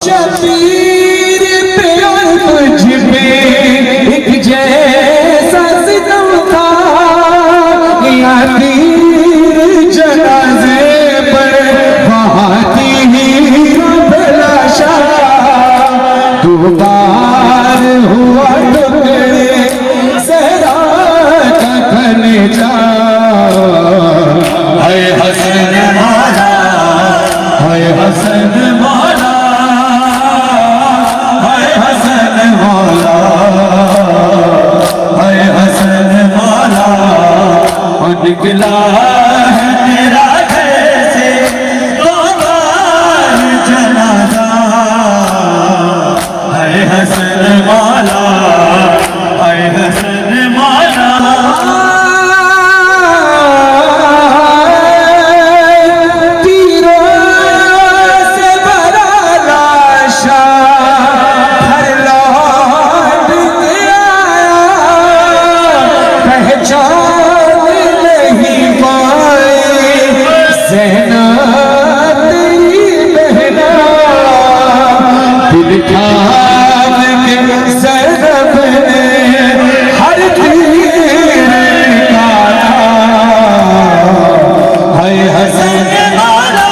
शबीर पे और तुझ पे एक जैसा सितम था, या तीर जनाजे पर वहाँ थी अभिलाषा। तू बार हुआ टुकड़े सहरा का खनचा। हाय हसन मौला, हाय हसन मौला, निकला है तेरा कैसे दोबार जनाजा। हाय हसन मौला, हाय हसन मौला। तीरों से भरा लाशा हर लौट के आया, पहचान सहना तेरी बहना। दिल ठान के ज़ैनब ने हर तीर काटा। हाय हसन मौला,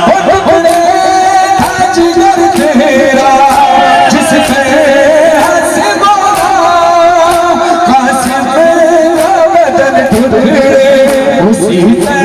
वो टुकड़े था जिगर तेरा जिस पे हंस मौला। कासिम का बदन टुकड़े उसी पे